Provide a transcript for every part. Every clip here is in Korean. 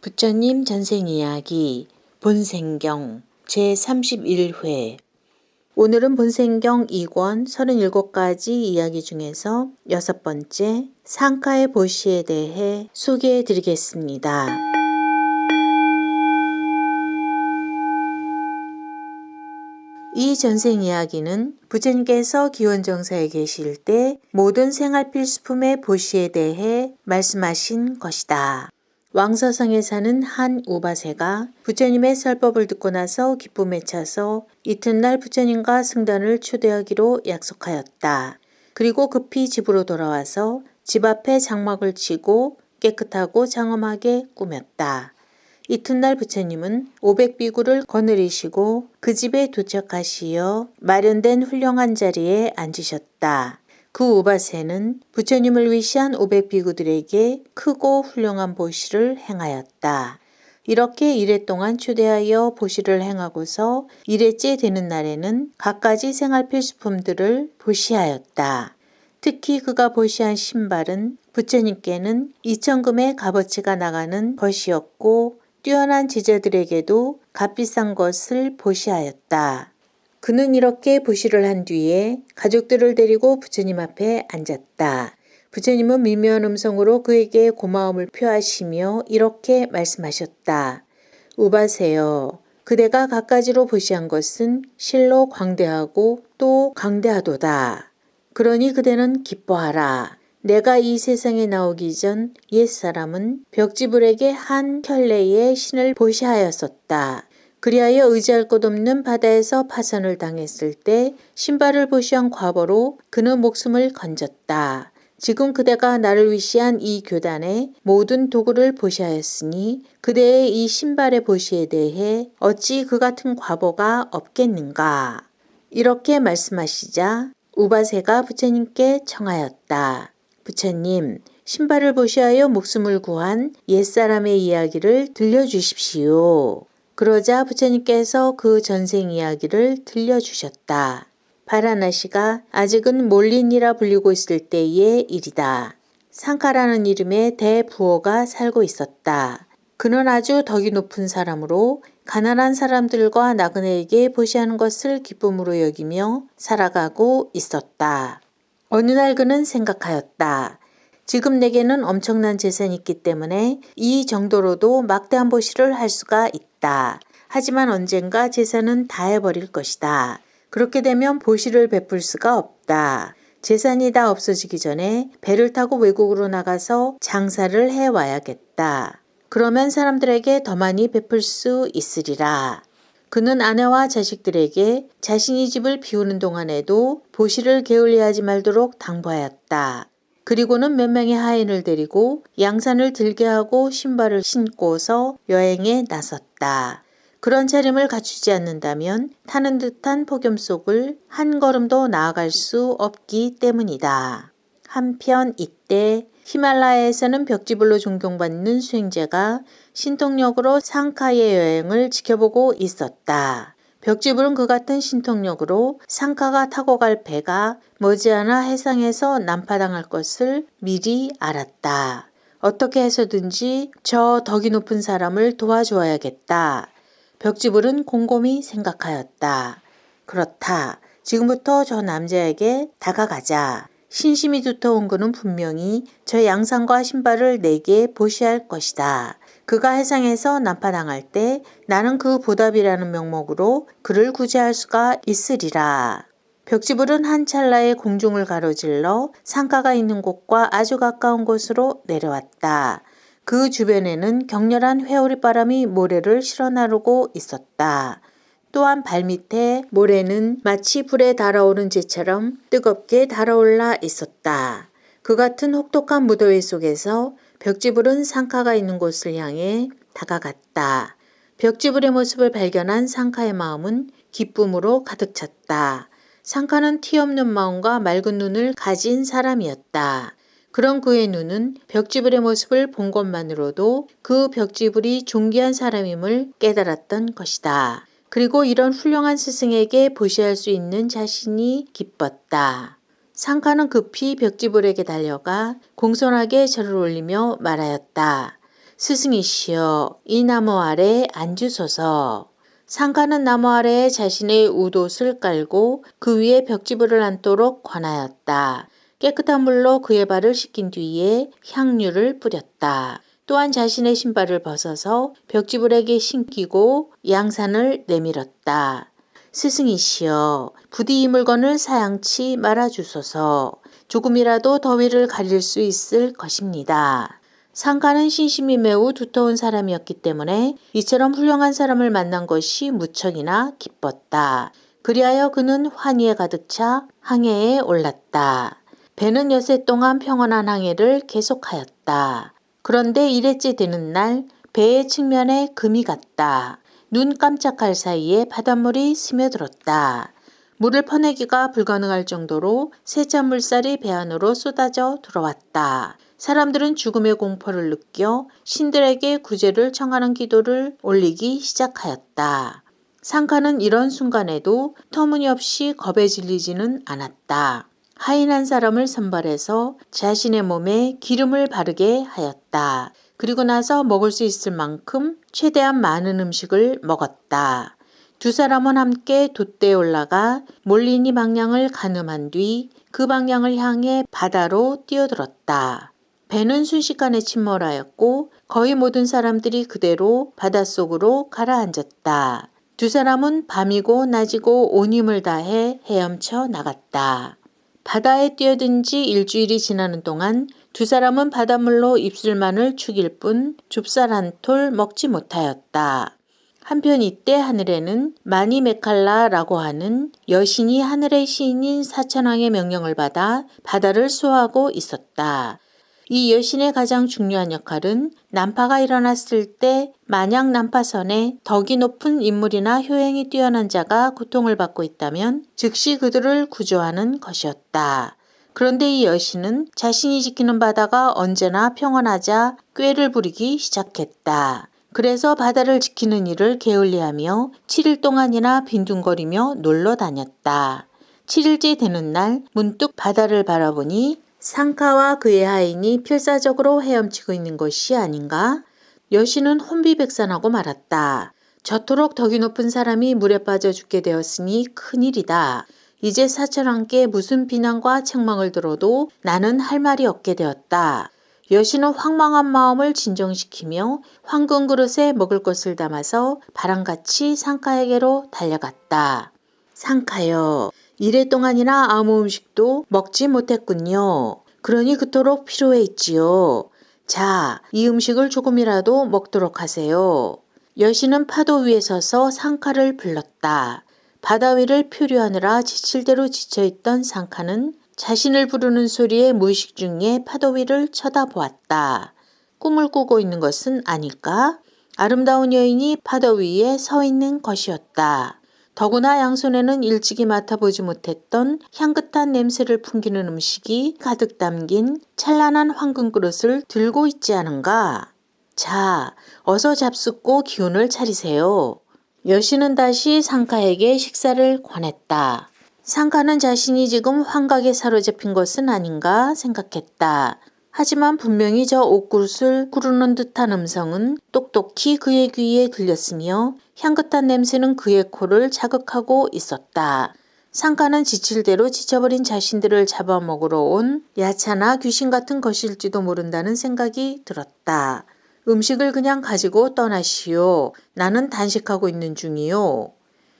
부처님 전생이야기 본생경 제31회. 오늘은 본생경 2권 37가지 이야기 중에서 6번째 상카의 보시에 대해 소개해 드리겠습니다. 이 전생 이야기는 부처님께서 기원정사에 계실 때 모든 생활 필수품의 보시에 대해 말씀하신 것이다. 왕서성에 사는 한 우바세가 부처님의 설법을 듣고 나서 기쁨에 차서 이튿날 부처님과 승단을 초대하기로 약속하였다. 그리고 급히 집으로 돌아와서 집 앞에 장막을 치고 깨끗하고 장엄하게 꾸몄다. 이튿날 부처님은 500비구를 거느리시고 그 집에 도착하시어 마련된 훌륭한 자리에 앉으셨다. 그 우바세는 부처님을 위시한 500비구들에게 크고 훌륭한 보시를 행하였다. 이렇게 1회 동안 초대하여 보시를 행하고서 1회째 되는 날에는 갖가지 생활 필수품들을 보시하였다. 특히 그가 보시한 신발은 부처님께는 2,000금의 값어치가 나가는 것이었고 뛰어난 제자들에게도 값비싼 것을 보시하였다. 그는 이렇게 보시를 한 뒤에 가족들을 데리고 부처님 앞에 앉았다. 부처님은 미묘한 음성으로 그에게 고마움을 표하시며 이렇게 말씀하셨다. 우바세여, 그대가 갖가지로 보시한 것은 실로 광대하고 또 강대하도다. 그러니 그대는 기뻐하라. 내가 이 세상에 나오기 전 옛사람은 벽지불에게 한 켤레의 신을 보시하였었다. 그리하여 의지할 곳 없는 바다에서 파선을 당했을 때 신발을 보시한 과보로 그는 목숨을 건졌다. 지금 그대가 나를 위시한 이 교단의 모든 도구를 보시하였으니 그대의 이 신발의 보시에 대해 어찌 그 같은 과보가 없겠는가. 이렇게 말씀하시자 우바세가 부처님께 청하였다. 부처님, 신발을 보시하여 목숨을 구한 옛사람의 이야기를 들려주십시오. 그러자 부처님께서 그 전생 이야기를 들려주셨다. 바라나시가 아직은 몰린이라 불리고 있을 때의 일이다. 상카라는 이름의 대부호가 살고 있었다. 그는 아주 덕이 높은 사람으로 가난한 사람들과 나그네에게 보시하는 것을 기쁨으로 여기며 살아가고 있었다. 어느 날 그는 생각하였다. 지금 내게는 엄청난 재산이 있기 때문에 이 정도로도 막대한 보시를 할 수가 있다. 하지만 언젠가 재산은 다 해버릴 것이다. 그렇게 되면 보시를 베풀 수가 없다. 재산이 다 없어지기 전에 배를 타고 외국으로 나가서 장사를 해와야겠다. 그러면 사람들에게 더 많이 베풀 수 있으리라. 그는 아내와 자식들에게 자신이 집을 비우는 동안에도 보시를 게을리하지 말도록 당부하였다. 그리고는 몇 명의 하인을 데리고 양산을 들게 하고 신발을 신고서 여행에 나섰다. 그런 차림을 갖추지 않는다면 타는 듯한 폭염 속을 한 걸음도 나아갈 수 없기 때문이다. 한편 이때 히말라야에서는 벽지불로 존경받는 수행자가 신통력으로 상카의 여행을 지켜보고 있었다. 벽지불은 그 같은 신통력으로 상카가 타고 갈 배가 머지않아 해상에서 난파당할 것을 미리 알았다. 어떻게 해서든지 저 덕이 높은 사람을 도와줘야겠다. 벽지불은 곰곰이 생각하였다. 그렇다. 지금부터 저 남자에게 다가가자. 신심이 두터운 그는 분명히 저 양산과 신발을 내게 보시할 것이다. 그가 해상에서 난파당할 때 나는 그 보답이라는 명목으로 그를 구제할 수가 있으리라. 벽지불은 한 찰나에 공중을 가로질러 상가가 있는 곳과 아주 가까운 곳으로 내려왔다. 그 주변에는 격렬한 회오리바람이 모래를 실어 나르고 있었다. 또한 발밑에 모래는 마치 불에 달아오른 재처럼 뜨겁게 달아올라 있었다. 그 같은 혹독한 무더위 속에서 벽지불은 상카가 있는 곳을 향해 다가갔다. 벽지불의 모습을 발견한 상카의 마음은 기쁨으로 가득 찼다. 상카는 티 없는 마음과 맑은 눈을 가진 사람이었다. 그런 그의 눈은 벽지불의 모습을 본 것만으로도 그 벽지불이 존귀한 사람임을 깨달았던 것이다. 그리고 이런 훌륭한 스승에게 보시할 수 있는 자신이 기뻤다. 상카는 급히 벽지불에게 달려가 공손하게 절을 올리며 말하였다. 스승이시여, 이 나무 아래 앉으소서. 상가는 나무 아래에 자신의 웃옷을 깔고 그 위에 벽지불을 앉도록 권하였다. 깨끗한 물로 그의 발을 씻긴 뒤에 향유를 뿌렸다. 또한 자신의 신발을 벗어서 벽지불에게 신기고 양산을 내밀었다. 스승이시여, 부디 이 물건을 사양치 말아주소서. 조금이라도 더위를 가릴 수 있을 것입니다. 상가는 신심이 매우 두터운 사람이었기 때문에 이처럼 훌륭한 사람을 만난 것이 무척이나 기뻤다. 그리하여 그는 환희에 가득 차 항해에 올랐다. 배는 엿새 동안 평온한 항해를 계속하였다. 그런데 일해째 되는 날 배의 측면에 금이 갔다. 눈 깜짝할 사이에 바닷물이 스며들었다. 물을 퍼내기가 불가능할 정도로 세찬 물살이 배 안으로 쏟아져 들어왔다. 사람들은 죽음의 공포를 느껴 신들에게 구제를 청하는 기도를 올리기 시작하였다. 상가는 이런 순간에도 터무니없이 겁에 질리지는 않았다. 하인한 사람을 선발해서 자신의 몸에 기름을 바르게 하였다. 그리고 나서 먹을 수 있을 만큼 최대한 많은 음식을 먹었다. 두 사람은 함께 돛대에 올라가 몰리니 방향을 가늠한 뒤 그 방향을 향해 바다로 뛰어들었다. 배는 순식간에 침몰하였고 거의 모든 사람들이 그대로 바닷속으로 가라앉았다. 두 사람은 밤이고 낮이고 온 힘을 다해 헤엄쳐 나갔다. 바다에 뛰어든 지 일주일이 지나는 동안 두 사람은 바닷물로 입술만을 축일 뿐 좁쌀 한 톨 먹지 못하였다. 한편 이때 하늘에는 마니메칼라라고 하는 여신이 하늘의 시인인 사천왕의 명령을 받아 바다를 수호하고 있었다. 이 여신의 가장 중요한 역할은 난파가 일어났을 때 만약 난파선에 덕이 높은 인물이나 효행이 뛰어난 자가 고통을 받고 있다면 즉시 그들을 구조하는 것이었다. 그런데 이 여신은 자신이 지키는 바다가 언제나 평온하자 꾀를 부리기 시작했다. 그래서 바다를 지키는 일을 게을리하며 7일 동안이나 빈둥거리며 놀러 다녔다. 7일째 되는 날 문득 바다를 바라보니 상카와 그의 하인이 필사적으로 헤엄치고 있는 것이 아닌가? 여신은 혼비백산하고 말았다. 저토록 덕이 높은 사람이 물에 빠져 죽게 되었으니 큰일이다. 이제 사천왕께 무슨 비난과 책망을 들어도 나는 할 말이 없게 되었다. 여신은 황망한 마음을 진정시키며 황금 그릇에 먹을 것을 담아서 바람같이 상카에게로 달려갔다. 상카여, 이래 동안이나 아무 음식도 먹지 못했군요. 그러니 그토록 피로해 있지요. 자, 이 음식을 조금이라도 먹도록 하세요. 여신은 파도 위에 서서 상카를 불렀다. 바다 위를 표류하느라 지칠 대로 지쳐있던 상카는 자신을 부르는 소리에 무의식 중에 파도 위를 쳐다보았다. 꿈을 꾸고 있는 것은 아닐까? 아름다운 여인이 파도 위에 서 있는 것이었다. 더구나 양손에는 일찍이 맡아보지 못했던 향긋한 냄새를 풍기는 음식이 가득 담긴 찬란한 황금 그릇을 들고 있지 않은가? 자, 어서 잡숫고 기운을 차리세요. 여신은 다시 상카에게 식사를 권했다. 상카는 자신이 지금 환각에 사로잡힌 것은 아닌가 생각했다. 하지만 분명히 저 옷구릇을 구르는 듯한 음성은 똑똑히 그의 귀에 들렸으며 향긋한 냄새는 그의 코를 자극하고 있었다. 상카는 지칠 대로 지쳐버린 자신들을 잡아먹으러 온 야차나 귀신 같은 것일지도 모른다는 생각이 들었다. 음식을 그냥 가지고 떠나시오. 나는 단식하고 있는 중이요.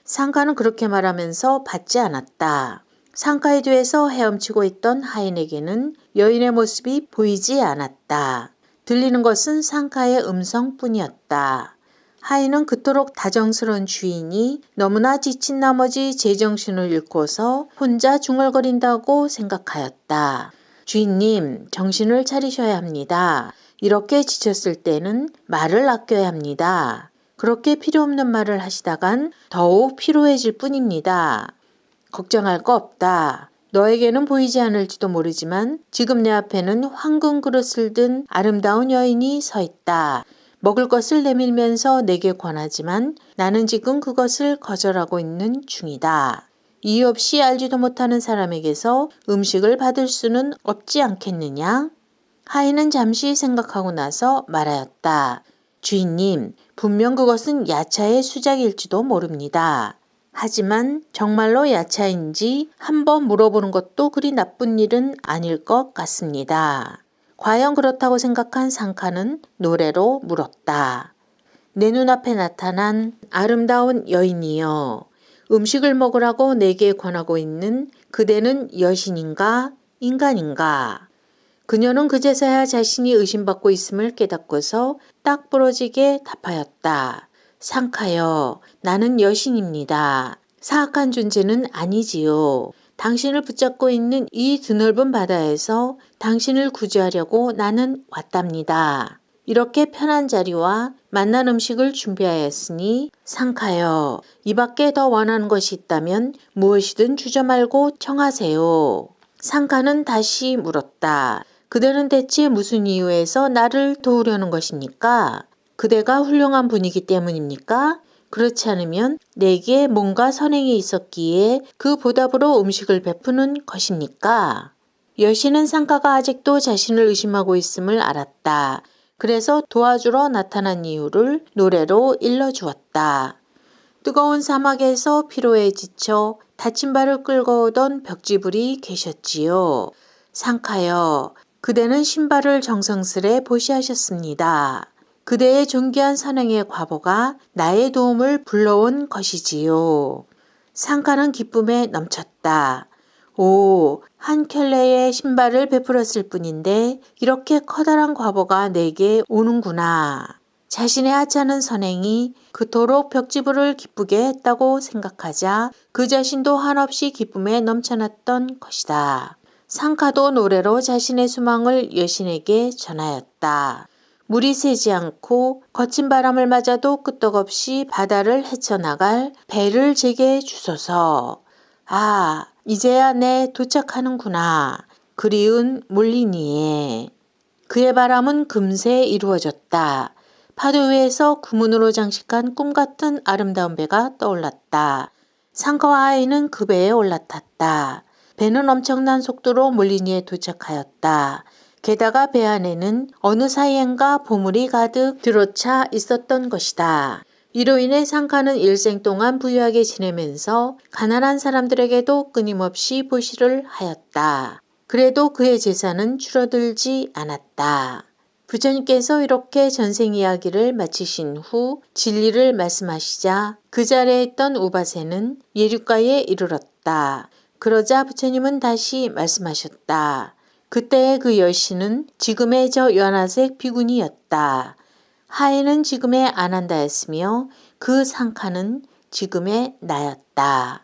상카는 그렇게 말하면서 받지 않았다. 상카의 뒤에서 헤엄치고 있던 하인에게는 여인의 모습이 보이지 않았다. 들리는 것은 상카의 음성뿐이었다. 하인은 그토록 다정스러운 주인이 너무나 지친 나머지 제정신을 잃고서 혼자 중얼거린다고 생각하였다. 주인님, 정신을 차리셔야 합니다. 이렇게 지쳤을 때는 말을 아껴야 합니다. 그렇게 필요 없는 말을 하시다간 더욱 피로해질 뿐입니다. 걱정할 거 없다. 너에게는 보이지 않을지도 모르지만 지금 내 앞에는 황금 그릇을 든 아름다운 여인이 서 있다. 먹을 것을 내밀면서 내게 권하지만 나는 지금 그것을 거절하고 있는 중이다. 이유 없이 알지도 못하는 사람에게서 음식을 받을 수는 없지 않겠느냐? 하인은 잠시 생각하고 나서 말하였다. 주인님, 분명 그것은 야차의 수작일지도 모릅니다. 하지만 정말로 야차인지 한번 물어보는 것도 그리 나쁜 일은 아닐 것 같습니다. 과연 그렇다고 생각한 상카는 노래로 물었다. 내 눈앞에 나타난 아름다운 여인이여, 음식을 먹으라고 내게 권하고 있는 그대는 여신인가 인간인가? 그녀는 그제서야 자신이 의심받고 있음을 깨닫고서 딱 부러지게 답하였다. 상카여, 나는 여신입니다. 사악한 존재는 아니지요. 당신을 붙잡고 있는 이 드넓은 바다에서 당신을 구조하려고 나는 왔답니다. 이렇게 편한 자리와 맛난 음식을 준비하였으니 상카여, 이 밖에 더 원하는 것이 있다면 무엇이든 주저 말고 청하세요. 상카는 다시 물었다. 그대는 대체 무슨 이유에서 나를 도우려는 것입니까? 그대가 훌륭한 분이기 때문입니까? 그렇지 않으면 내게 뭔가 선행이 있었기에 그 보답으로 음식을 베푸는 것입니까? 여신은 상카가 아직도 자신을 의심하고 있음을 알았다. 그래서 도와주러 나타난 이유를 노래로 일러주었다. 뜨거운 사막에서 피로에 지쳐 다친 발을 끌고 오던 벽지불이 계셨지요. 상카여, 그대는 신발을 정성스레 보시하셨습니다. 그대의 존귀한 선행의 과보가 나의 도움을 불러온 것이지요. 상카는 기쁨에 넘쳤다. 오, 한 켤레의 신발을 베풀었을 뿐인데 이렇게 커다란 과보가 내게 오는구나. 자신의 하찮은 선행이 그토록 벽지불을 기쁘게 했다고 생각하자 그 자신도 한없이 기쁨에 넘쳐났던 것이다. 상카도 노래로 자신의 소망을 여신에게 전하였다. 물이 새지 않고 거친 바람을 맞아도 끄떡없이 바다를 헤쳐나갈 배를 제게 주소서. 아, 이제야 내 도착하는구나. 그리운 몰리니에. 그의 바람은 금세 이루어졌다. 파도 위에서 구문으로 장식한 꿈같은 아름다운 배가 떠올랐다. 상카와 아이는 그 배에 올라탔다. 배는 엄청난 속도로 몰리니에 도착하였다. 게다가 배 안에는 어느 사이엔가 보물이 가득 들어차 있었던 것이다. 이로 인해 상카는 일생 동안 부유하게 지내면서 가난한 사람들에게도 끊임없이 보시를 하였다. 그래도 그의 재산은 줄어들지 않았다. 부처님께서 이렇게 전생 이야기를 마치신 후 진리를 말씀하시자 그 자리에 있던 우바세는 예류가에 이르렀다. 그러자 부처님은 다시 말씀하셨다. 그때의 그 여신은 지금의 저 연하색 비구니였다. 하인은 지금의 아난다였으며 그 상카는 지금의 나였다.